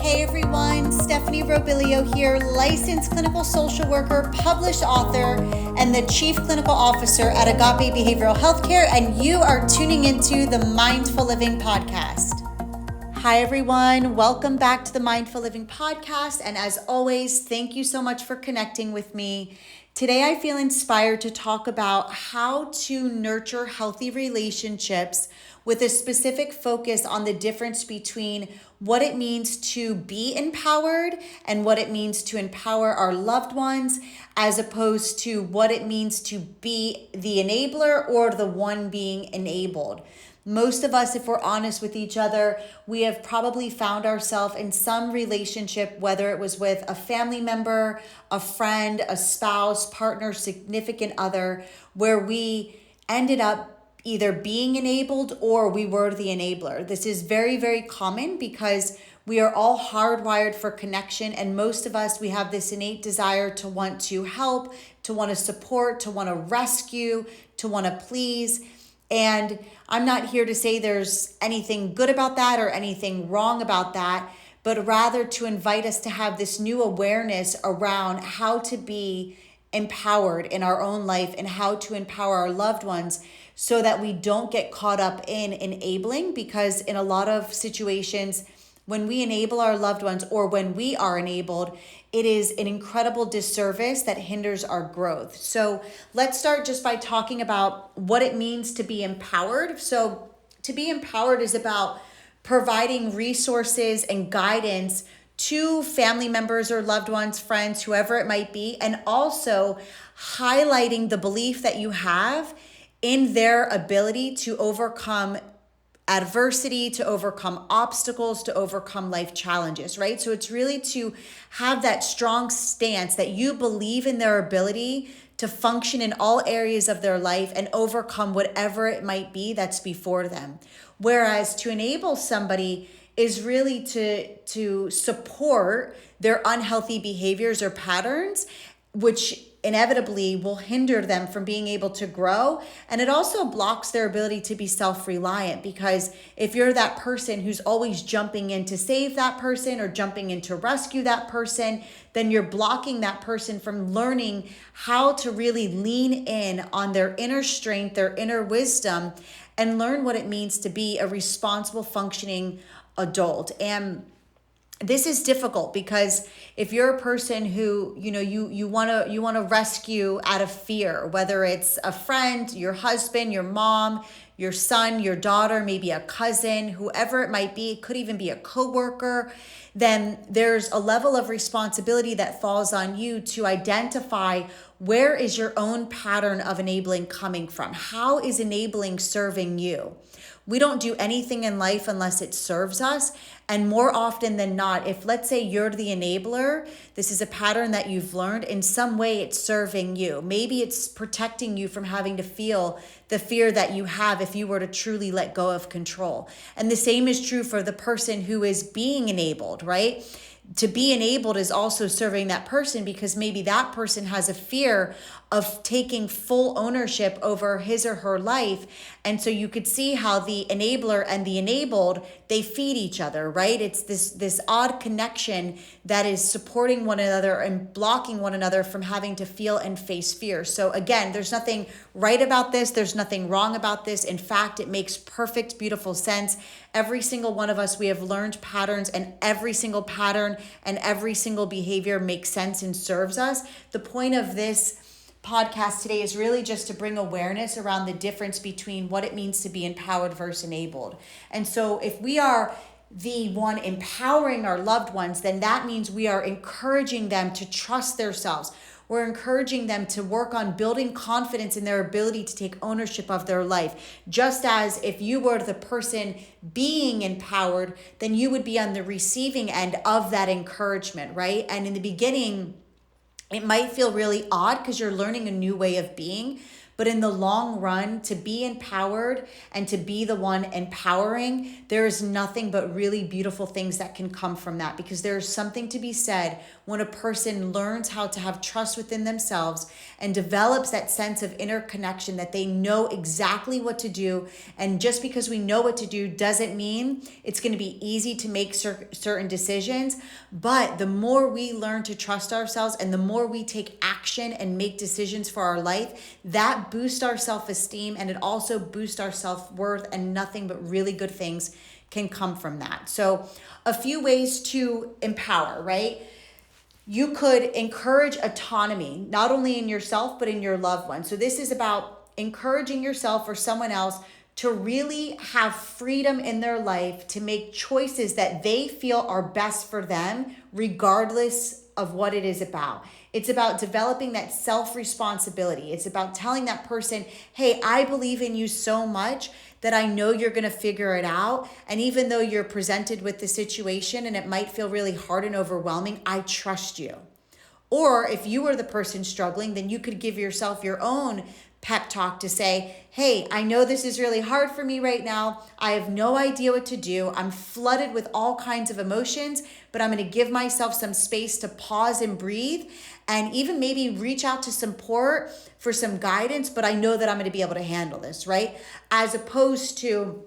Hey everyone, Stephanie Robilio here, licensed clinical social worker, published author, and the chief clinical officer at Agape Behavioral Healthcare, and you are tuning into the Mindful Living Podcast. Hi everyone, welcome back to the Mindful Living Podcast, and as always, thank you so much for connecting with me. Today I feel inspired to talk about how to nurture healthy relationships with a specific focus on the difference between what it means to be empowered and what it means to empower our loved ones, as opposed to what it means to be the enabler or the one being enabled. Most of us, if we're honest with each other, we have probably found ourselves in some relationship, whether it was with a family member, a friend, a spouse, partner, significant other, where we ended up either being enabled or we were the enabler. This is very, very common because we are all hardwired for connection, and most of us, we have this innate desire to want to help, to want to support, to want to rescue, to want to please. And I'm not here to say there's anything good about that or anything wrong about that, but rather to invite us to have this new awareness around how to be empowered in our own life and how to empower our loved ones so that we don't get caught up in enabling, because in a lot of situations, when we enable our loved ones or when we are enabled, it is an incredible disservice that hinders our growth. So let's start just by talking about what it means to be empowered. So to be empowered is about providing resources and guidance to family members or loved ones, friends, whoever it might be, and also highlighting the belief that you have in their ability to overcome adversity, to overcome obstacles, to overcome life challenges, right? So it's really to have that strong stance that you believe in their ability to function in all areas of their life and overcome whatever it might be that's before them. Whereas to enable somebody is really to support their unhealthy behaviors or patterns, which inevitably will hinder them from being able to grow. And it also blocks their ability to be self-reliant, because if you're that person who's always jumping in to save that person or jumping in to rescue that person, then you're blocking that person from learning how to really lean in on their inner strength, their inner wisdom, and learn what it means to be a responsible, functioning adult. And this is difficult because if you're a person who, you want to rescue out of fear, whether it's a friend, your husband, your mom, your son, your daughter, maybe a cousin, whoever it might be, it could even be a coworker, then there's a level of responsibility that falls on you to identify where is your own pattern of enabling coming from? How is enabling serving you? We don't do anything in life unless it serves us. And more often than not, if let's say you're the enabler, this is a pattern that you've learned, in some way it's serving you. Maybe it's protecting you from having to feel the fear that you have if you were to truly let go of control. And the same is true for the person who is being enabled, right? To be enabled is also serving that person, because maybe that person has a fear of taking full ownership over his or her life. And so you could see how the enabler and the enabled, they feed each other, right? It's this odd connection that is supporting one another and blocking one another from having to feel and face fear. So again, there's nothing right about this. There's nothing wrong about this. In fact, it makes perfect, beautiful sense. Every single one of us, we have learned patterns, and every single pattern and every single behavior makes sense and serves us. The point of this podcast today is really just to bring awareness around the difference between what it means to be empowered versus enabled. And so if we are the one empowering our loved ones, then that means we are encouraging them to trust themselves. We're encouraging them to work on building confidence in their ability to take ownership of their life. Just as if you were the person being empowered, then you would be on the receiving end of that encouragement, right? And in the beginning, it might feel really odd because you're learning a new way of being. But in the long run, to be empowered and to be the one empowering, there is nothing but really beautiful things that can come from that, because there's something to be said when a person learns how to have trust within themselves and develops that sense of inner connection, that they know exactly what to do. And just because we know what to do doesn't mean it's going to be easy to make certain decisions. But the more we learn to trust ourselves and the more we take action and make decisions for our life, that boosts our self-esteem, and it also boosts our self-worth, and nothing but really good things can come from that. So a few ways to empower, right? You could encourage autonomy, not only in yourself, but in your loved ones. So this is about encouraging yourself or someone else to really have freedom in their life to make choices that they feel are best for them, regardless of what it is about. It's about developing that self-responsibility. It's about telling that person, hey, I believe in you so much that I know you're going to figure it out. And even though you're presented with the situation and it might feel really hard and overwhelming, I trust you. Or if you were the person struggling, then you could give yourself your own pep talk to say, hey, I know this is really hard for me right now. I have no idea what to do. I'm flooded with all kinds of emotions, but I'm going to give myself some space to pause and breathe, and even maybe reach out to support for some guidance, but I know that I'm going to be able to handle this, right? As opposed to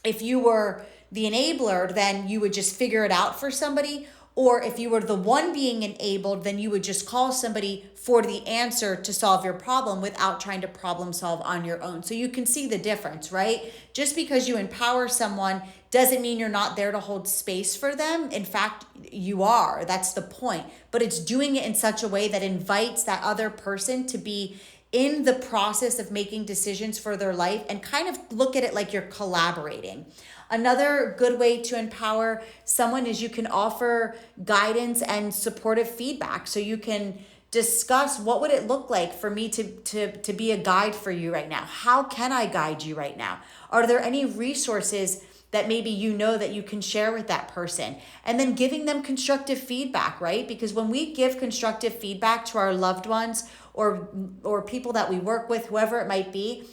if you were the enabler, then you would just figure it out for somebody. Or if you were the one being enabled, then you would just call somebody for the answer to solve your problem without trying to problem solve on your own. So you can see the difference, right? Just because you empower someone doesn't mean you're not there to hold space for them. In fact, you are. That's the point. But it's doing it in such a way that invites that other person to be in the process of making decisions for their life, and kind of look at it like you're collaborating. Another good way to empower someone is you can offer guidance and supportive feedback. So you can discuss, what would it look like for me to be a guide for you right now? How can I guide you right now? Are there any resources that maybe you know that you can share with that person? And then giving them constructive feedback, right? Because when we give constructive feedback to our loved ones or people that we work with, whoever it might be,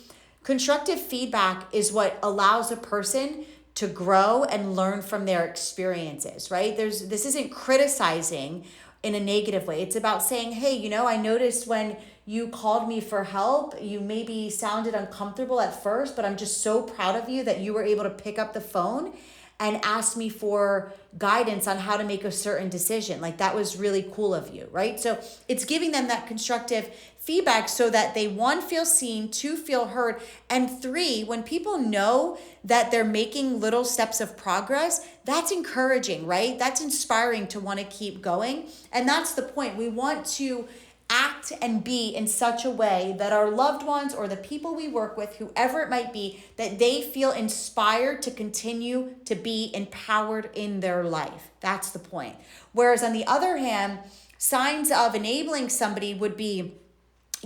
constructive feedback is what allows a person to grow and learn from their experiences, right? This isn't criticizing in a negative way. It's about saying, hey, I noticed when you called me for help, you maybe sounded uncomfortable at first, but I'm just so proud of you that you were able to pick up the phone and ask me for guidance on how to make a certain decision. Like, that was really cool of you, right? So it's giving them that constructive feedback so that they, one, feel seen, two, feel heard, and three, when people know that they're making little steps of progress, that's encouraging, right? That's inspiring to want to keep going. And that's the point. We want to act and be in such a way that our loved ones or the people we work with, whoever it might be, that they feel inspired to continue to be empowered in their life. That's the point. Whereas on the other hand, signs of enabling somebody would be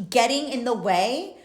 getting in the way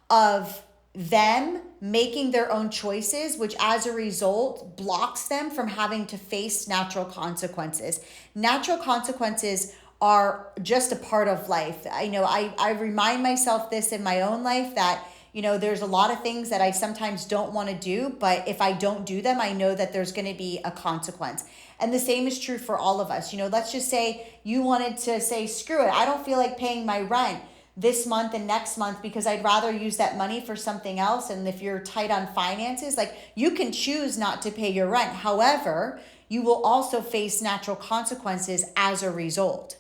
of them making their own choices, which as a result blocks them from having to face natural consequences. Natural consequences are just a part of life. I remind myself this in my own life that, there's a lot of things that I sometimes don't want to do, but if I don't do them, I know that there's going to be a consequence. And the same is true for all of us. Let's just say you wanted to say, screw it, I don't feel like paying my rent this month and next month because I'd rather use that money for something else. And if you're tight on finances, like, you can choose not to pay your rent. However, you will also face natural consequences as a result.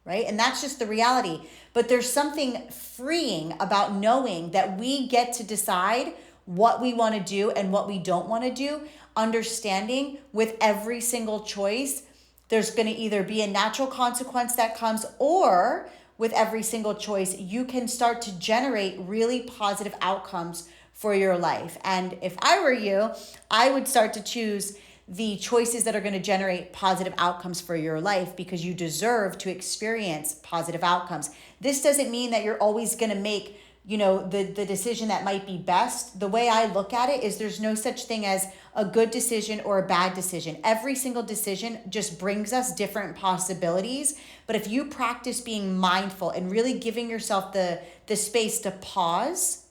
Right? And that's just the reality. But there's something freeing about knowing that we get to decide what we want to do and what we don't want to do, understanding with every single choice, there's going to either be a natural consequence that comes, or with every single choice, you can start to generate really positive outcomes for your life. And if I were you, I would start to choose the choices that are going to generate positive outcomes for your life, because you deserve to experience positive outcomes. This doesn't mean that you're always going to make the decision that might be best. The way I look at it is there's no such thing as a good decision or a bad decision. Every single decision just brings us different possibilities. But if you practice being mindful and really giving yourself the space to pause,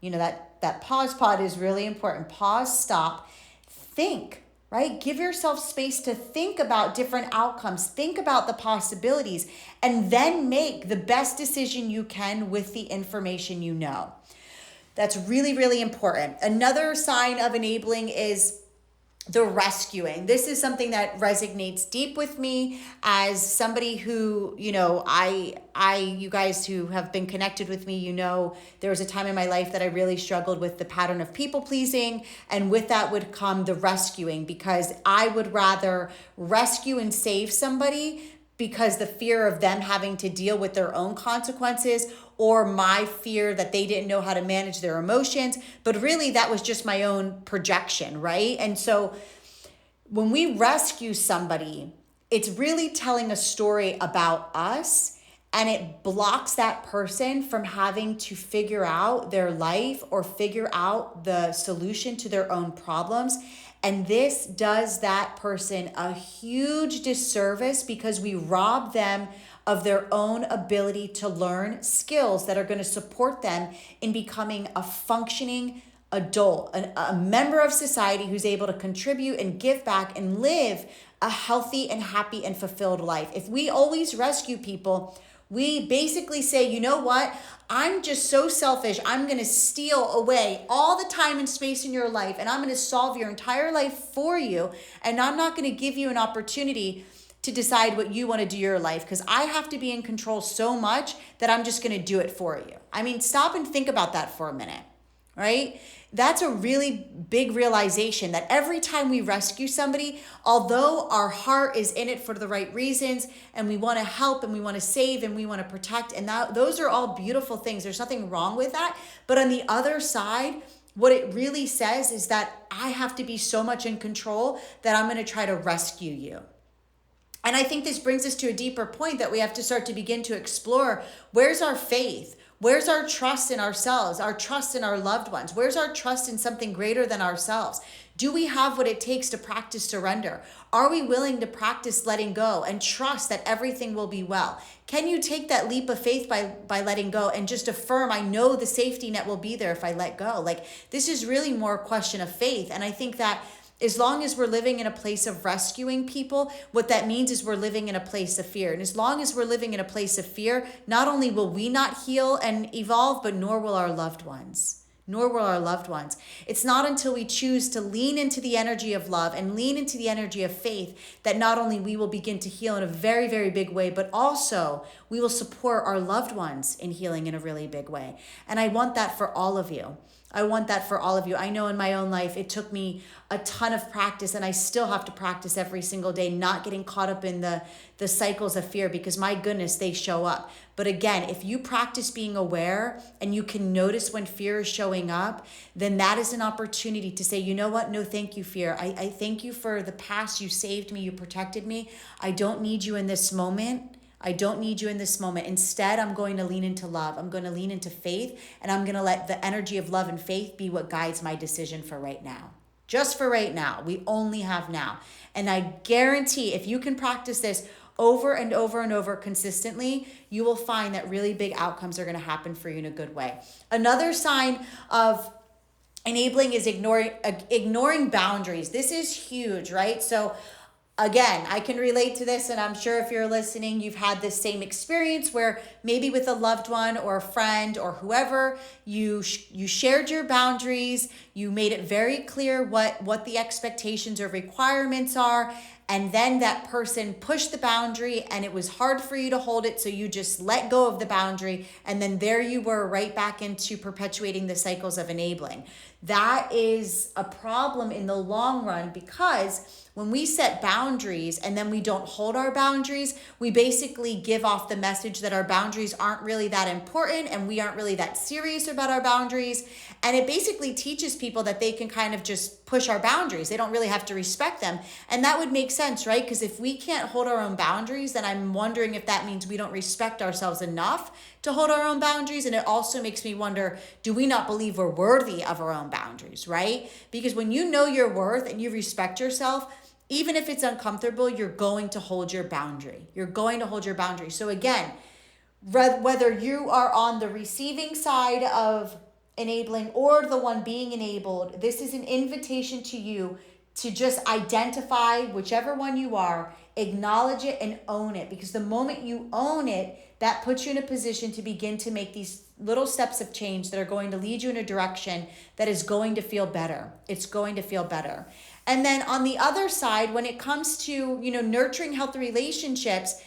that pause pod is really important. Pause, stop, think, right? Give yourself space to think about different outcomes, think about the possibilities, and then make the best decision you can with the information you know. That's really, really important. Another sign of enabling is the rescuing. This is something that resonates deep with me as somebody who, you guys who have been connected with me, there was a time in my life that I really struggled with the pattern of people pleasing. And with that would come the rescuing, because I would rather rescue and save somebody because the fear of them having to deal with their own consequences, or my fear that they didn't know how to manage their emotions. But really that was just my own projection, right? And so when we rescue somebody, it's really telling a story about us, and it blocks that person from having to figure out their life or figure out the solution to their own problems. And this does that person a huge disservice, because we rob them of their own ability to learn skills that are going to support them in becoming a functioning adult, a member of society who's able to contribute and give back and live a healthy and happy and fulfilled life. If we always rescue people, we basically say, you know what? I'm just so selfish. I'm going to steal away all the time and space in your life, and I'm going to solve your entire life for you. And I'm not going to give you an opportunity to decide what you want to do your life, because I have to be in control so much that I'm just going to do it for you. I mean, stop and think about that for a minute, right? That's a really big realization, that every time we rescue somebody, although our heart is in it for the right reasons, and we want to help and we want to save and we want to protect, and those are all beautiful things. There's nothing wrong with that. But on the other side, what it really says is that I have to be so much in control that I'm going to try to rescue you. And I think this brings us to a deeper point that we have to start to begin to explore. Where's our faith? Where's our trust in ourselves, our trust in our loved ones? Where's our trust in something greater than ourselves? Do we have what it takes to practice surrender? Are we willing to practice letting go and trust that everything will be well? Can you take that leap of faith by letting go and just affirm, I know the safety net will be there if I let go? This is really more a question of faith. And I think that as long as we're living in a place of rescuing people, what that means is we're living in a place of fear. And as long as we're living in a place of fear, not only will we not heal and evolve, but nor will our loved ones. It's not until we choose to lean into the energy of love and lean into the energy of faith that not only we will begin to heal in a very, very big way, but also we will support our loved ones in healing in a really big way. And I want that for all of you. I know in my own life, it took me a ton of practice, and I still have to practice every single day, not getting caught up in the cycles of fear, because my goodness, they show up. But again, if you practice being aware and you can notice when fear is showing up, then that is an opportunity to say, you know what? No, thank you, fear. I thank you for the past. You saved me. You protected me. I don't need you in this moment. Instead, I'm going to lean into love. I'm going to lean into faith, and I'm going to let the energy of love and faith be what guides my decision for right now. Just for right now. We only have now. And I guarantee if you can practice this over and over and over consistently, you will find that really big outcomes are going to happen for you in a good way. Another sign of enabling is ignoring boundaries. This is huge, right? So again, I can relate to this, and I'm sure if you're listening, you've had this same experience where maybe with a loved one or a friend or whoever, you shared your boundaries, you made it very clear what the expectations or requirements are, and then that person pushed the boundary and it was hard for you to hold it, so you just let go of the boundary, and then there you were right back into perpetuating the cycles of enabling. That is a problem in the long run, because when we set boundaries and then we don't hold our boundaries, we basically give off the message that our boundaries aren't really that important and we aren't really that serious about our boundaries. And it basically teaches people people that they can kind of just push our boundaries. They don't really have to respect them. And that would make sense, right? Because if we can't hold our own boundaries, then I'm wondering if that means we don't respect ourselves enough to hold our own boundaries. And it also makes me wonder, do we not believe we're worthy of our own boundaries, right? Because when you know your worth and you respect yourself, even if it's uncomfortable, you're going to hold your boundary. You're going to hold your boundary. So again, whether you are on the receiving side of enabling or the one being enabled, this is an invitation to you to just identify whichever one you are, acknowledge it and own it. Because the moment you own it, that puts you in a position to begin to make these little steps of change that are going to lead you in a direction that is going to feel better. It's going to feel better. And then on the other side, when it comes to, nurturing healthy relationships,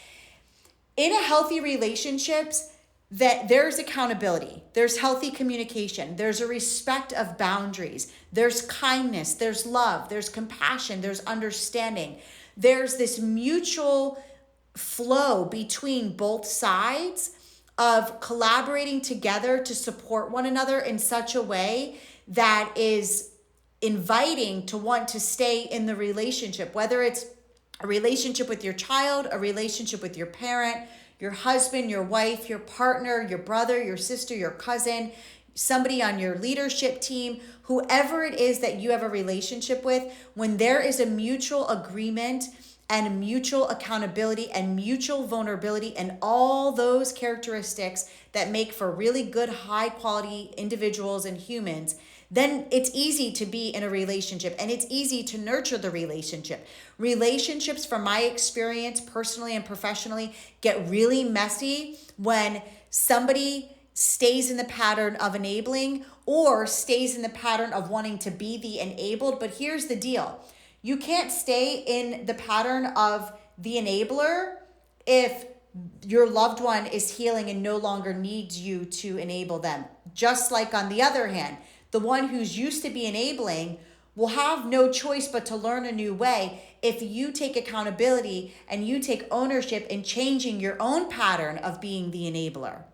in a healthy relationships, that there's accountability, there's healthy communication, there's a respect of boundaries, there's kindness, there's love, there's compassion, there's understanding. There's this mutual flow between both sides of collaborating together to support one another in such a way that is inviting to want to stay in the relationship, whether it's a relationship with your child, a relationship with your parent, your husband, your wife, your partner, your brother, your sister, your cousin, somebody on your leadership team, whoever it is that you have a relationship with, when there is a mutual agreement and mutual accountability and mutual vulnerability and all those characteristics that make for really good, high quality individuals and humans, then it's easy to be in a relationship and it's easy to nurture the relationship. Relationships, from my experience personally and professionally, get really messy when somebody stays in the pattern of enabling or stays in the pattern of wanting to be the enabled. But here's the deal. You can't stay in the pattern of the enabler if your loved one is healing and no longer needs you to enable them. Just like on the other hand, the one who's used to be enabling will have no choice but to learn a new way if you take accountability and you take ownership in changing your own pattern of being the enabler,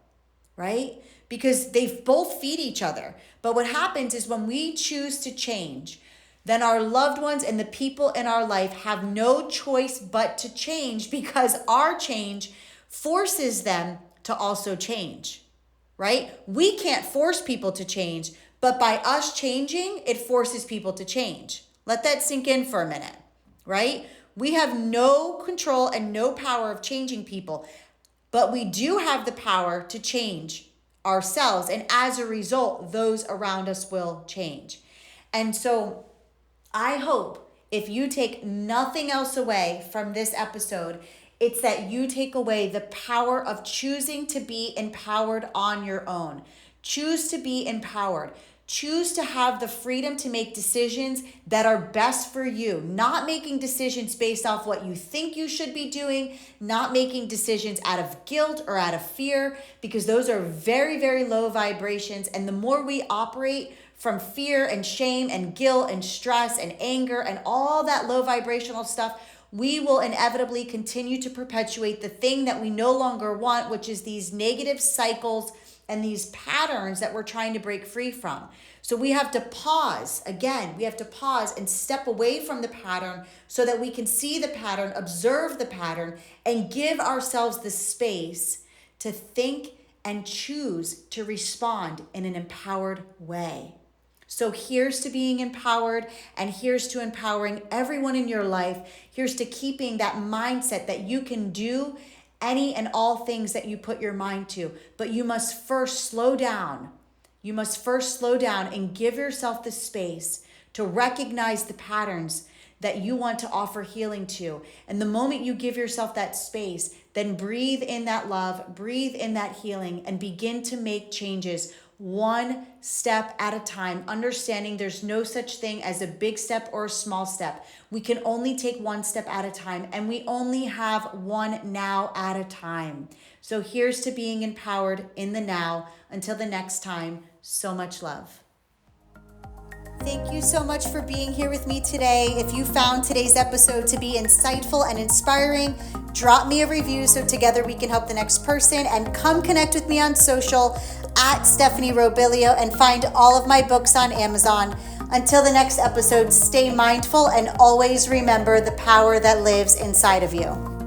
right? Because they both feed each other. But what happens is when we choose to change, then our loved ones and the people in our life have no choice but to change, because our change forces them to also change, right? We can't force people to change, but by us changing, it forces people to change. Let that sink in for a minute, right? We have no control and no power of changing people, but we do have the power to change ourselves. And as a result, those around us will change. And so I hope if you take nothing else away from this episode, it's that you take away the power of choosing to be empowered on your own. Choose to be empowered. Choose to have the freedom to make decisions that are best for you, not making decisions based off what you think you should be doing, not making decisions out of guilt or out of fear, because those are very, very low vibrations. And the more we operate from fear and shame and guilt and stress and anger and all that low vibrational stuff, we will inevitably continue to perpetuate the thing that we no longer want, which is these negative cycles and these patterns that we're trying to break free from. So we have to pause. Again, we have to pause and step away from the pattern so that we can see the pattern, observe the pattern, and give ourselves the space to think and choose to respond in an empowered way. So here's to being empowered, and here's to empowering everyone in your life. Here's to keeping that mindset that you can do any and all things that you put your mind to. But you must first slow down. You must first slow down and give yourself the space to recognize the patterns that you want to offer healing to. And the moment you give yourself that space, then breathe in that love, breathe in that healing, and begin to make changes one step at a time, understanding there's no such thing as a big step or a small step. We can only take one step at a time, and we only have one now at a time. So here's to being empowered in the now. Until the next time, so much love. Thank you so much for being here with me today. If you found today's episode to be insightful and inspiring, drop me a review so together we can help the next person, and come connect with me on social at Stephanie Robilio, and find all of my books on Amazon. Until the next episode, stay mindful and always remember the power that lives inside of you.